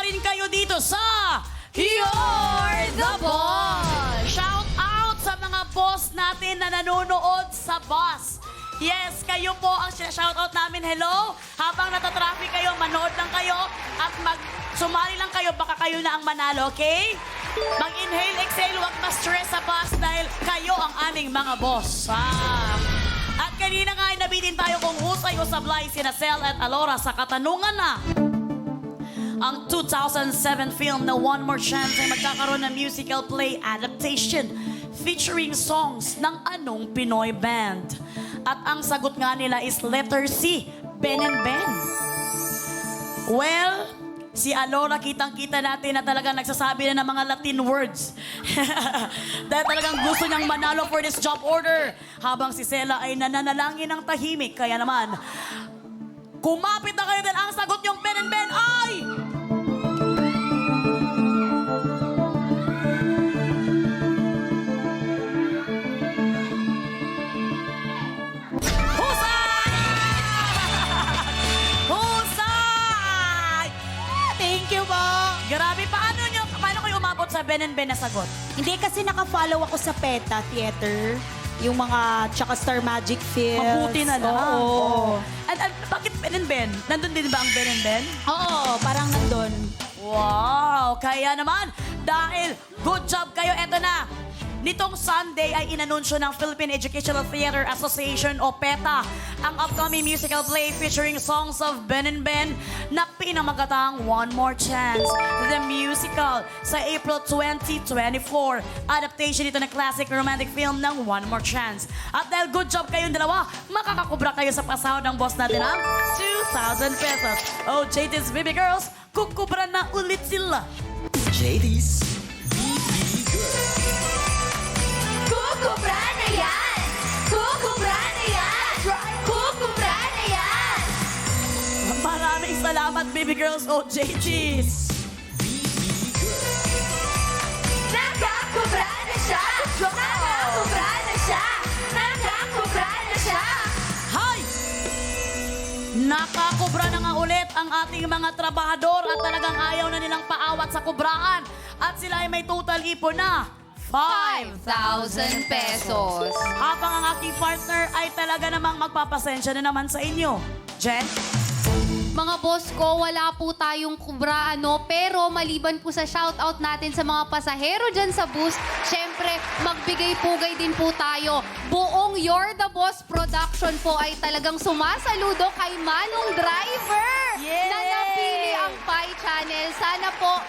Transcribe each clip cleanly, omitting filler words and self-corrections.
rin kayo dito sa You're the Boss! Shout out sa mga boss natin na nanonood sa bus. Yes, kayo po ang shoutout namin. Hello? Habang natatraffic kayo, manood lang kayo at sumali lang kayo, baka kayo na ang manalo, okay? Mag-inhale, exhale, huwag ma-stress sa bus dahil kayo ang aming mga boss. At kanina nga ay nabitin tayo kung husay o sablay sina Sel at Alora sa katanungan na ang 2007 film na One More Chance ay magkakaroon ng musical play adaptation featuring songs ng anong Pinoy band. At ang sagot nga nila is letter C, Ben and Ben. Well, si Alora kitang-kita natin na talagang nagsasabi na ng mga Latin words. Dahil talagang gusto niyang manalo for this job order. Habang si Sela ay nananalangin ng tahimik. Kaya naman, kumapit na kayo dahil ang sagot niyong Ben and Ben ay... Thank you po. Grabe, paano kayo umabot sa Ben and Ben na sagot? Hindi kasi naka-follow ako sa PETA Theater. Yung mga tsaka Star Magic Films. Mabuti na lang. Oo. At bakit Ben and Ben? Nandun din ba ang Ben and Ben? Oo, parang nandun. Wow! Kaya naman, dahil good job kayo, eto na. Nitong Sunday ay inanunsyo ng Philippine Educational Theater Association o PETA ang upcoming musical play featuring songs of Ben and Ben na pinamagatang One More Chance. The musical sa April 2024. Adaptation ito ng classic romantic film ng One More Chance. At dahil good job kayong dalawa, makakakubra kayo sa pasahod ng boss natin ang 2,000 pesos. Oh, JD's Baby Girls, kukubra na ulit sila. JD's BB Girl. Kukubra na yan! Kukubra na yan! Kukubra na yan! Maraming salamat, Baby Girls. Oh, JG's. Nakakubra na siya! Nakakubra na siya! Nakakubra na siya! Hi! Nakakubra na nga ulit ang ating mga trabahador at talagang ayaw na nilang paawat sa kubraan. At sila ay may total ipon na 5,000 pesos. Habang ang aking partner ay talaga namang magpapasensya na naman sa inyo. Jen? Mga boss ko, wala po tayong kubra, pero maliban po sa shoutout natin sa mga pasahero dyan sa bus, syempre, magbigay-pugay din po tayo. Buong You're the Boss production po ay talagang sumasaludo kay Manong Driver Yay! na napili ang Pi Channel. Sana po,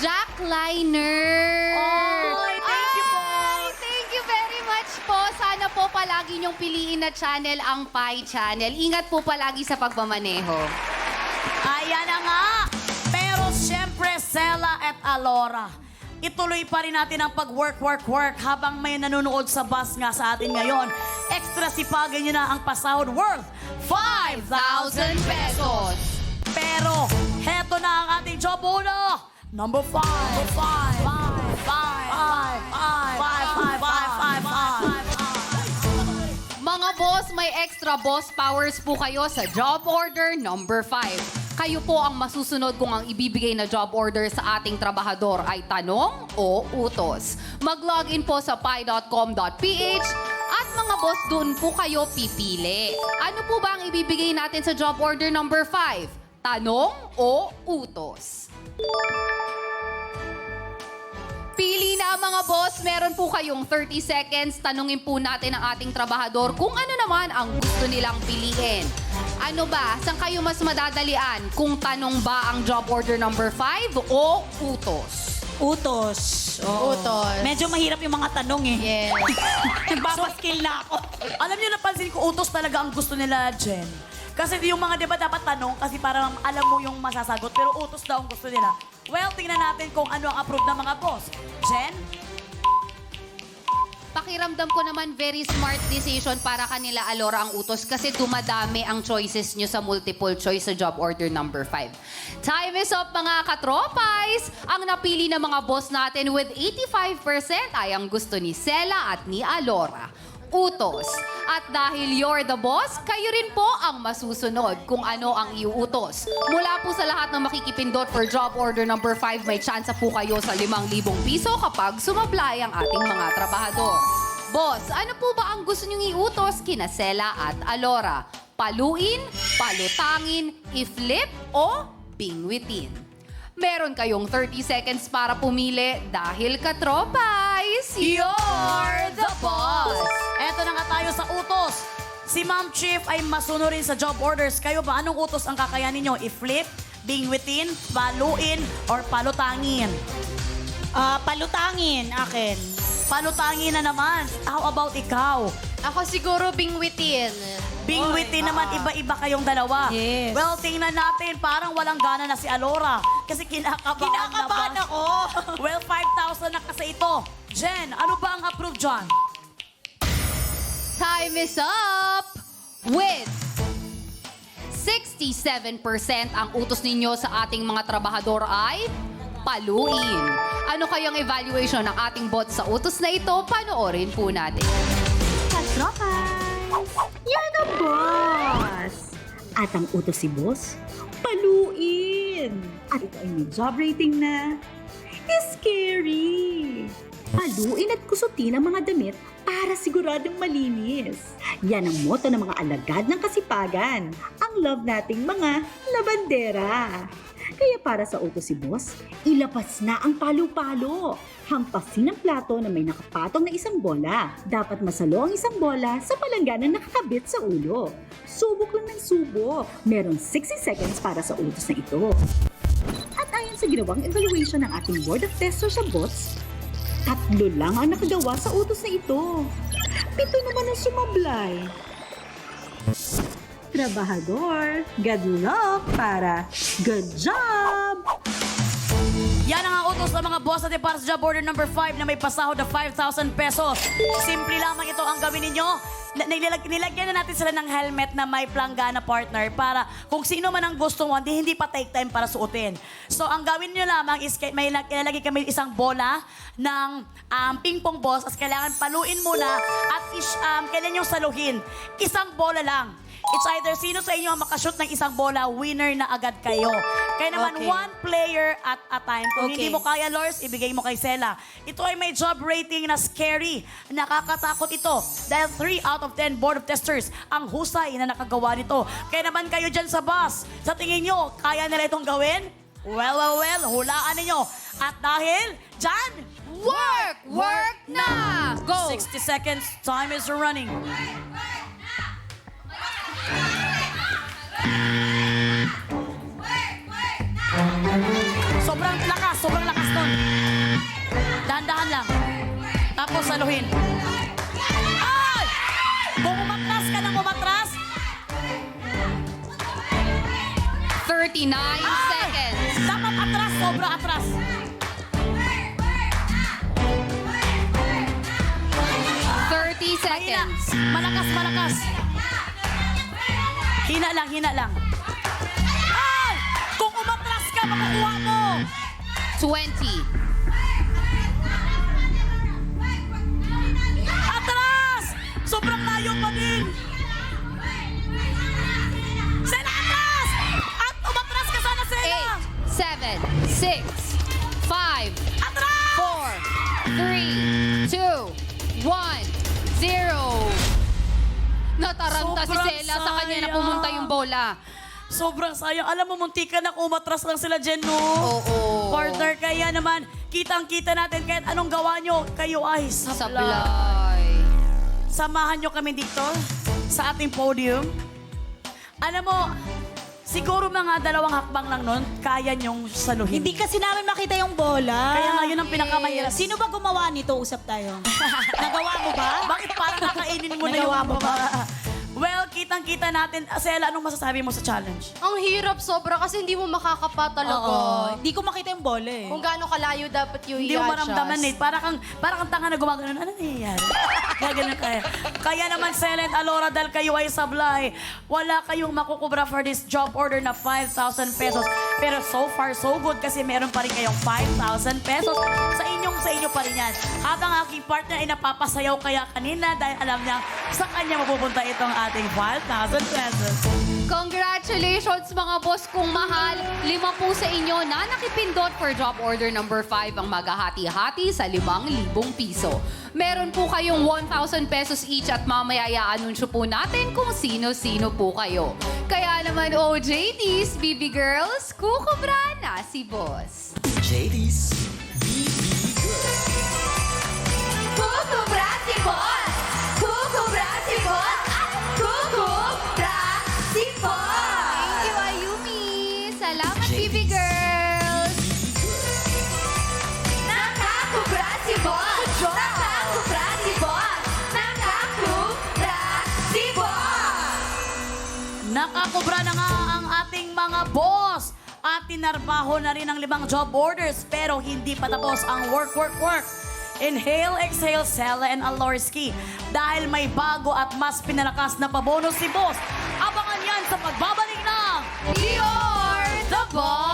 Jack Liner. Oy, thank you po. Ay, thank you very much po. Sana po palagi niyong piliin na channel ang Pi Channel. Ingat po palagi sa pagmamaneho. Ayan na nga. Pero siyempre, Sela at Alora, ituloy pa rin natin ang pag-work habang may nanonood sa bus nga sa atin ngayon. Extra sipagin nyo na ang pasahod worth 5,000 pesos. Pero, heto na ang ating job uno. Number 5. Mga boss, may extra boss powers po kayo sa job order number 5. Kayo po ang masusunod kung ang ibibigay na job order sa ating trabahador ay tanong o utos. Mag-login po sa pi.com.ph at mga boss, doon po kayo pipili. Ano po ba ang ibibigay natin sa job order number 5? Tanong o utos? Pili na mga boss. Meron po kayong 30 seconds. Tanungin po natin ang ating trabahador kung ano naman ang gusto nilang piliin. Ano ba? Saan kayo mas madadalian? Kung tanong ba ang job order number 5 o utos? Utos. Oo. Utos. Medyo mahirap yung mga tanong eh. Yes. Nagpapaskill na ako. Alam niyo, napansin ko, utos talaga ang gusto nila, Jen. Kasi yung mga, di ba, dapat tanong kasi para alam mo yung masasagot. Pero utos daw ang gusto nila. Well, tingnan natin kung ano ang approved ng mga boss. Jen? Pakiramdam ko naman very smart decision para kanila, Alora, ang utos kasi dumadami ang choices nyo sa multiple choice sa job order number 5. Time is up, mga katropais! Ang napili ng mga boss natin with 85% ay ang gusto ni Sela at ni Alora. utos. At dahil you're the boss, kayo rin po ang masusunod kung ano ang iuutos. Mula po sa lahat ng makikipindot for job order number 5, may tsansa po kayo sa 5,000 piso kapag sumablay ang ating mga trabahador. Boss, ano po ba ang gusto niyong iutos kina Sela at Alora? Paluin, palutangin, i-flip o bingwitin? Meron kayong 30 seconds para pumili dahil katropay, You're the boss! Eto na nga tayo sa utos. Si Ma'am Chief ay masuno rin sa job orders. Kayo ba, anong utos ang kakayanin nyo? I-flip, bingwitin, paluin, or palutangin? Palutangin, akin. Palutangin na naman. How about ikaw? Ako siguro bingwitin. Bingwitin naman, iba-iba kayong dalawa. Yes. Well, tingnan natin, parang walang gana na si Alora. Kasi kinakabahan na ba? ako. Well, 5,000 na kasi ito. Jen, ano ba ang approved dyan? time is up with 67% ang utos ninyo sa ating mga trabahador ay paluin. Ano kayang evaluation ng ating bot sa utos na ito? Panoorin po natin. Katropay! You're the boss! At ang utos si boss, paluin! At ito ay may job rating na scary! Paluin at kusutin ang mga damit para siguradong malinis. Yan ang motto ng mga alagad ng kasipagan. Ang love nating mga labandera. Kaya para sa utos si boss, ilapas na ang palo-palo. Hampasin ang plato na may nakapatong na isang bola. Dapat masalo ang isang bola sa palanggana na nakakabit sa ulo. Subok lang ng subok. Meron 60 seconds para sa utos na ito. At ayon sa ginawang evaluation ng ating board of testers sa bots, 3 lang ang nakagawa sa utos na ito. 7 naman ang sumablay. Trabahador, good luck para good job! Yan ang utos ng mga boss natin para sa job order number 5 na may pasahod na 5,000 pesos. Simple lamang ito ang gawin ninyo. Nilagyan na natin sila ng helmet na may planggana partner para kung sino man ang gusto mo, hindi pa take time para suotin. So ang gawin nyo lamang is may ilalagay kami isang bola ng ping-pong balls at kailangan paluin muna at kailan yung saluhin. Isang bola lang. It's either sino sa inyo ang makashoot ng isang bola, winner na agad kayo. Kaya naman, Okay. 1 player at a time. Kung Okay. hindi mo kaya, Lors, ibigay mo kay Sela. Ito ay may job rating na scary. Nakakatakot ito. Dahil 3 out of 10 board of testers ang husay na nakagawa nito. Kaya naman kayo dyan sa bus, sa tingin nyo, kaya nila itong gawin? Well, hulaan ninyo. At dahil, dyan, Work! Work na! Go! 60 seconds, time is running. Sobrang lakas nun. Dahan-dahan lang. Tapos saluhin. Ay! Kung umatras ka ng umatras, 39 ay! seconds. Dapat atras, sobra atras. Hina. 30 seconds. Malakas. Hina lang. Ay! Kung umatras ka, makukuha mo. 20. Atras! Sobrang layo pa din. Sela, atras! At umatras ka sana, Sela. 8, 7, 6, 5, Atras! 4, 3, 2, 1, 0. Nataranta si Sobrang Sela sa kanya na sayang. pumunta yung bola. Sobrang sayang. Alam mo, muntikan na umatras lang sila dyan, no? Oo. Partner, kaya naman, kitang-kita natin kahit anong gawa nyo, kayo ay sablay. Sablay. Samahan nyo kami dito sa ating podium. Alam mo, siguro mga 2 hakbang lang nun, kaya nyong saluhin. Hindi kasi namin makita yung bola. Kaya nga yun ang pinakamahirap. Sino ba gumawa nito? Usap tayo. Nagawa mo ba? Bakit parang nakainin mo na Nagawa yung mo ba? Well, kitang-kita natin. Sela, anong masasabi mo sa challenge? Ang hirap sobra kasi hindi mo makakapa talaga. Oo. Hindi ko makita yung bola eh. Kung gaano kalayo dapat yung Hindi mo maramdaman eh. Para kang tanga na gumagano. Ano nangyayari? Gaganon kaya. Kaya naman, Sela and Alora, dahil kayo ay sablay, wala kayong makukubra for this job order na 5,000 pesos. Pero so far, so good kasi meron pa rin kayong 5,000 pesos. Sa inyo pa rin yan. Habang aking partner ay napapasayaw kaya kanina dahil alam niya sa kanya mapupunta itong ating 5,000 pesos. Congratulations mga boss kong mahal. 5 po sa inyo na nakipindot for job order number 5 ang maghahati-hati sa 5,000 piso. Meron po kayong 1,000 pesos each at mamaya i-anunsyo po natin kung sino-sino po kayo. Kaya naman, OJTs, BB Girls, kukubra na si boss. JD's BB Girl. Kukubra si boss! Kukubra si boss! At kukubra si boss! Thank you, Ayumi. Salamat, BB JD's Girls. Nakakubra si boss! Nakakubra si boss! Nakakubra si boss! Nakakubra na nga ang ating mga boss. At tinarbaho na rin ang 5 job orders pero hindi pa tapos ang work. Inhale, exhale, Sela and Alorski. Dahil may bago at mas pinalakas na pabonus si boss. Abangan yan sa pagbabalik ng You're the boss!